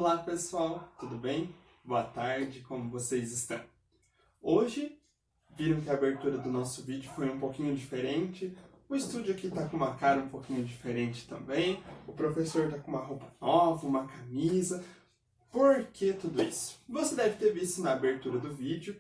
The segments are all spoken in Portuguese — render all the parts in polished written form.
Olá pessoal, tudo bem? Boa tarde, como vocês estão? Hoje, viram que a abertura do nosso vídeo foi um pouquinho diferente, o estúdio aqui tá com uma cara um pouquinho diferente também, o professor tá com uma roupa nova, uma camisa. Por que tudo isso? Você deve ter visto na abertura do vídeo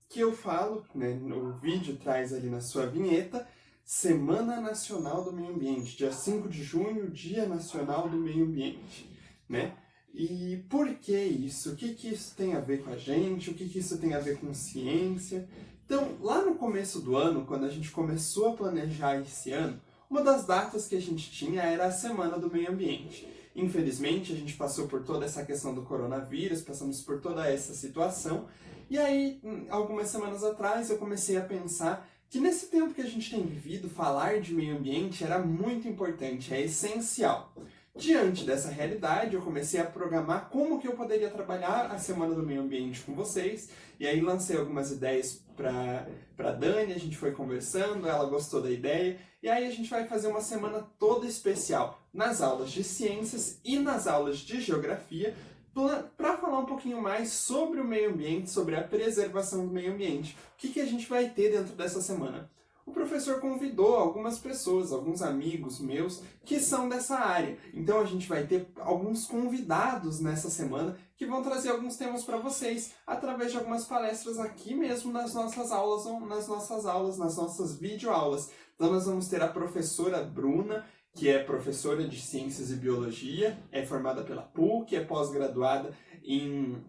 que eu falo, né, o vídeo traz ali na sua vinheta, Semana Nacional do Meio Ambiente, dia 5 de junho, Dia Nacional do Meio Ambiente, né? E por que isso? O que isso tem a ver com a gente? O que isso tem a ver com ciência? Então, lá no começo do ano, quando a gente começou a planejar esse ano, uma das datas que a gente tinha era a Semana do Meio Ambiente. Infelizmente, a gente passou por toda essa questão do coronavírus, passamos por toda essa situação, e aí, algumas semanas atrás, eu comecei a pensar que nesse tempo que a gente tem vivido, falar de meio ambiente era muito importante, é essencial. Diante dessa realidade, eu comecei a programar como que eu poderia trabalhar a Semana do Meio Ambiente com vocês, e aí lancei algumas ideias para Dani, a gente foi conversando, ela gostou da ideia, e aí a gente vai fazer uma semana toda especial nas aulas de ciências e nas aulas de geografia, para falar um pouquinho mais sobre o meio ambiente, sobre a preservação do meio ambiente. O que a gente vai ter dentro dessa semana? O professor convidou algumas pessoas, alguns amigos meus, que são dessa área. Então a gente vai ter alguns convidados nessa semana que vão trazer alguns temas para vocês, através de algumas palestras aqui mesmo nas nossas aulas, nas nossas videoaulas. Então nós vamos ter a professora Bruna, que é professora de Ciências e Biologia, é formada pela PUC, é pós-graduada em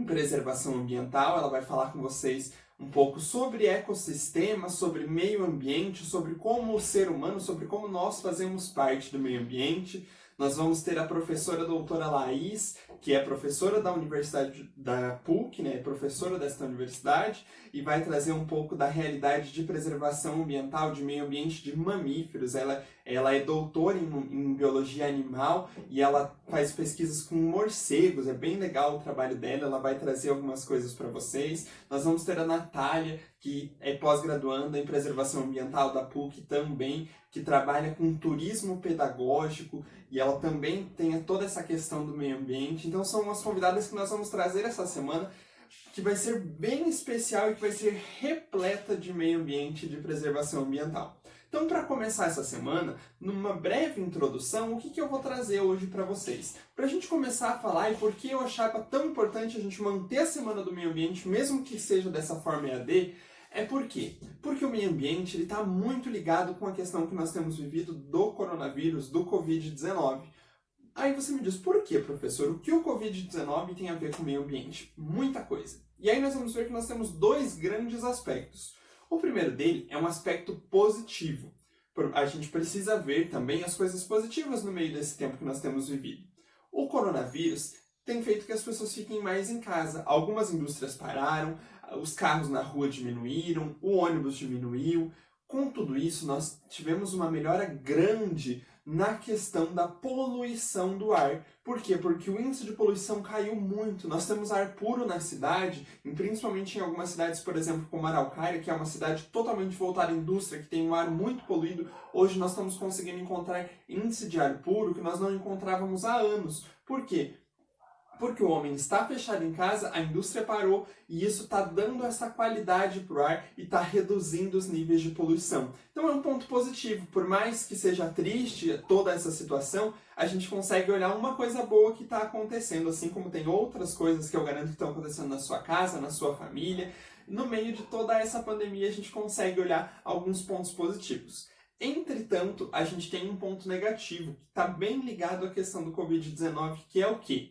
Preservação Ambiental. Ela vai falar com vocês um pouco sobre ecossistema, sobre meio ambiente, sobre como o ser humano, sobre como nós fazemos parte do meio ambiente. Nós vamos ter a professora doutora Laís, que é professora da Universidade da PUC, né, professora desta universidade, e vai trazer um pouco da realidade de preservação ambiental, de meio ambiente de mamíferos. Ela é doutora em biologia animal e ela faz pesquisas com morcegos, é bem legal o trabalho dela, ela vai trazer algumas coisas para vocês. Nós vamos ter a Natália, que é pós-graduanda em preservação ambiental da PUC também, que trabalha com turismo pedagógico, e ela também tem toda essa questão do meio ambiente. Então são umas convidadas que nós vamos trazer essa semana, que vai ser bem especial e que vai ser repleta de meio ambiente e de preservação ambiental. Então, para começar essa semana, numa breve introdução, o que eu vou trazer hoje para vocês? Para a gente começar a falar e por que eu achava tão importante a gente manter a Semana do Meio Ambiente, mesmo que seja dessa forma EAD, é por quê? Porque o meio ambiente está muito ligado com a questão que nós temos vivido do coronavírus, do Covid-19. Aí você me diz, por que, professor? O que o Covid-19 tem a ver com o meio ambiente? Muita coisa. E aí nós vamos ver que nós temos dois grandes aspectos. O primeiro dele é um aspecto positivo. A gente precisa ver também as coisas positivas no meio desse tempo que nós temos vivido. O coronavírus tem feito que as pessoas fiquem mais em casa. Algumas indústrias pararam, os carros na rua diminuíram, o ônibus diminuiu. Com tudo isso, nós tivemos uma melhora grande na questão da poluição do ar. Por quê? Porque o índice de poluição caiu muito. Nós temos ar puro na cidade, principalmente em algumas cidades, por exemplo, como Araucária, que é uma cidade totalmente voltada à indústria, que tem um ar muito poluído. Hoje nós estamos conseguindo encontrar índice de ar puro que nós não encontrávamos há anos. Por quê? Porque o homem está fechado em casa, a indústria parou e isso está dando essa qualidade para o ar e está reduzindo os níveis de poluição. Então é um ponto positivo. Por mais que seja triste toda essa situação, a gente consegue olhar uma coisa boa que está acontecendo, assim como tem outras coisas que eu garanto que estão acontecendo na sua casa, na sua família. No meio de toda essa pandemia, a gente consegue olhar alguns pontos positivos. Entretanto, a gente tem um ponto negativo, que está bem ligado à questão do Covid-19, que é o quê?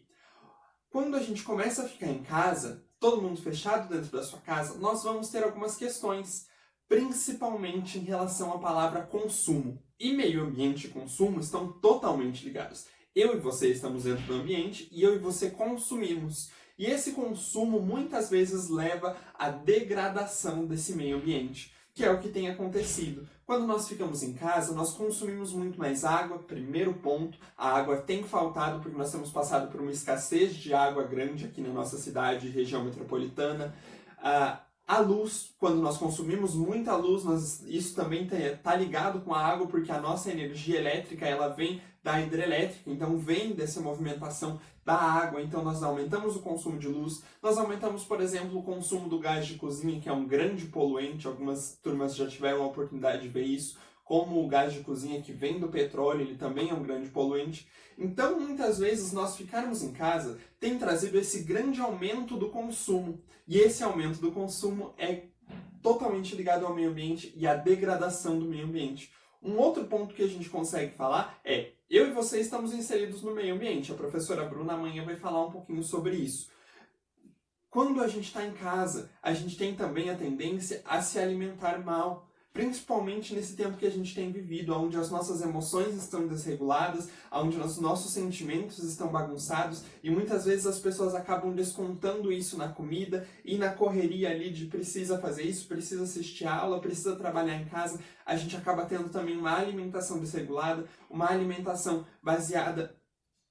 Quando a gente começa a ficar em casa, todo mundo fechado dentro da sua casa, nós vamos ter algumas questões, principalmente em relação à palavra consumo. E meio ambiente e consumo estão totalmente ligados. Eu e você estamos dentro do ambiente e eu e você consumimos. E esse consumo muitas vezes leva à degradação desse meio ambiente, que é o que tem acontecido. Quando nós ficamos em casa, nós consumimos muito mais água, primeiro ponto. A água tem faltado porque nós temos passado por uma escassez de água grande aqui na nossa cidade e região metropolitana. A luz, quando nós consumimos muita luz, isso também está ligado com a água, porque a nossa energia elétrica ela vem da hidrelétrica, então vem dessa movimentação da água, então nós aumentamos o consumo de luz, nós aumentamos, por exemplo, o consumo do gás de cozinha, que é um grande poluente, algumas turmas já tiveram a oportunidade de ver isso, como o gás de cozinha que vem do petróleo, ele também é um grande poluente. Então, muitas vezes, nós ficarmos em casa tem trazido esse grande aumento do consumo, e esse aumento do consumo é totalmente ligado ao meio ambiente e à degradação do meio ambiente. Um outro ponto que a gente consegue falar é, eu e você estamos inseridos no meio ambiente. A professora Bruna amanhã vai falar um pouquinho sobre isso. Quando a gente está em casa, a gente tem também a tendência a se alimentar mal. Principalmente nesse tempo que a gente tem vivido, onde as nossas emoções estão desreguladas, onde os nossos sentimentos estão bagunçados e muitas vezes as pessoas acabam descontando isso na comida e na correria ali de precisa fazer isso, precisa assistir a aula, precisa trabalhar em casa. A gente acaba tendo também uma alimentação desregulada, uma alimentação baseada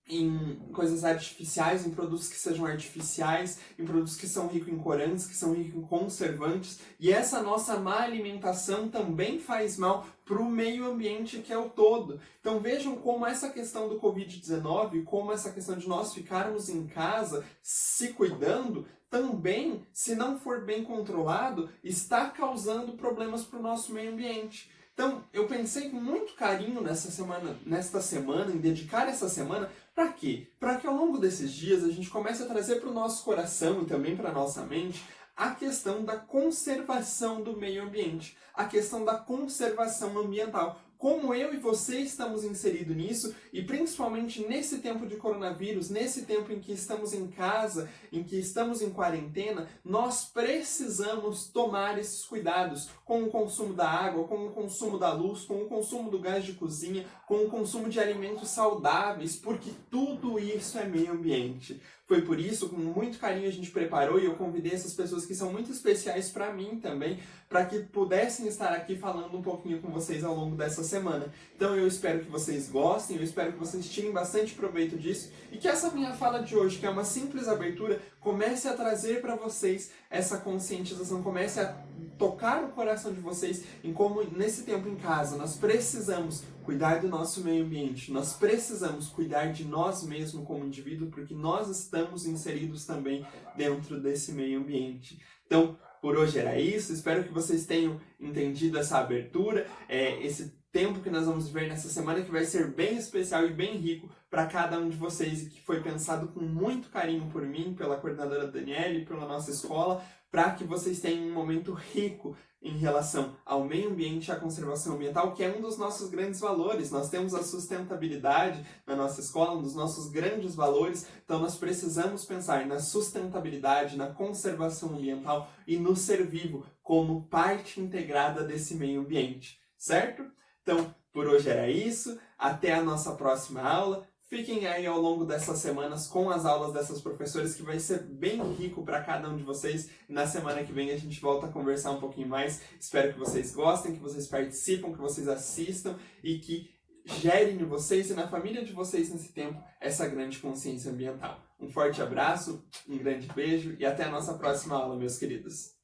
em coisas artificiais, em produtos que sejam artificiais, em produtos que são ricos em corantes, que são ricos em conservantes. E essa nossa má alimentação também faz mal para o meio ambiente que é o todo. Então vejam como essa questão do Covid-19, como essa questão de nós ficarmos em casa se cuidando, também, se não for bem controlado, está causando problemas para o nosso meio ambiente. Então, eu pensei com muito carinho nesta semana, em dedicar essa semana, para quê? Para que ao longo desses dias a gente comece a trazer para o nosso coração e também para a nossa mente a questão da conservação do meio ambiente, a questão da conservação ambiental. Como eu e você estamos inseridos nisso, e principalmente nesse tempo de coronavírus, nesse tempo em que estamos em casa, em que estamos em quarentena, nós precisamos tomar esses cuidados com o consumo da água, com o consumo da luz, com o consumo do gás de cozinha, com o consumo de alimentos saudáveis, porque tudo isso é meio ambiente. Foi por isso, com muito carinho, a gente preparou e eu convidei essas pessoas que são muito especiais para mim também, para que pudessem estar aqui falando um pouquinho com vocês ao longo dessa semana. Então eu espero que vocês gostem, eu espero que vocês tirem bastante proveito disso e que essa minha fala de hoje, que é uma simples abertura, comece a trazer para vocês essa conscientização, comece a tocar o coração de vocês em como nesse tempo em casa nós precisamos cuidar do nosso meio ambiente, nós precisamos cuidar de nós mesmos como indivíduo, porque nós estamos inseridos também dentro desse meio ambiente. Então, por hoje era isso, espero que vocês tenham entendido essa abertura, esse tempo que nós vamos ver nessa semana que vai ser bem especial e bem rico para cada um de vocês e que foi pensado com muito carinho por mim, pela coordenadora Daniele, pela nossa escola, para que vocês tenham um momento rico em relação ao meio ambiente e à conservação ambiental, que é um dos nossos grandes valores. Nós temos a sustentabilidade na nossa escola, um dos nossos grandes valores, então nós precisamos pensar na sustentabilidade, na conservação ambiental e no ser vivo como parte integrada desse meio ambiente, certo? Então, por hoje era isso, até a nossa próxima aula. Fiquem aí ao longo dessas semanas com as aulas dessas professoras, que vai ser bem rico para cada um de vocês. Na semana que vem a gente volta a conversar um pouquinho mais. Espero que vocês gostem, que vocês participem, que vocês assistam e que gerem em vocês e na família de vocês nesse tempo essa grande consciência ambiental. Um forte abraço, um grande beijo e até a nossa próxima aula, meus queridos.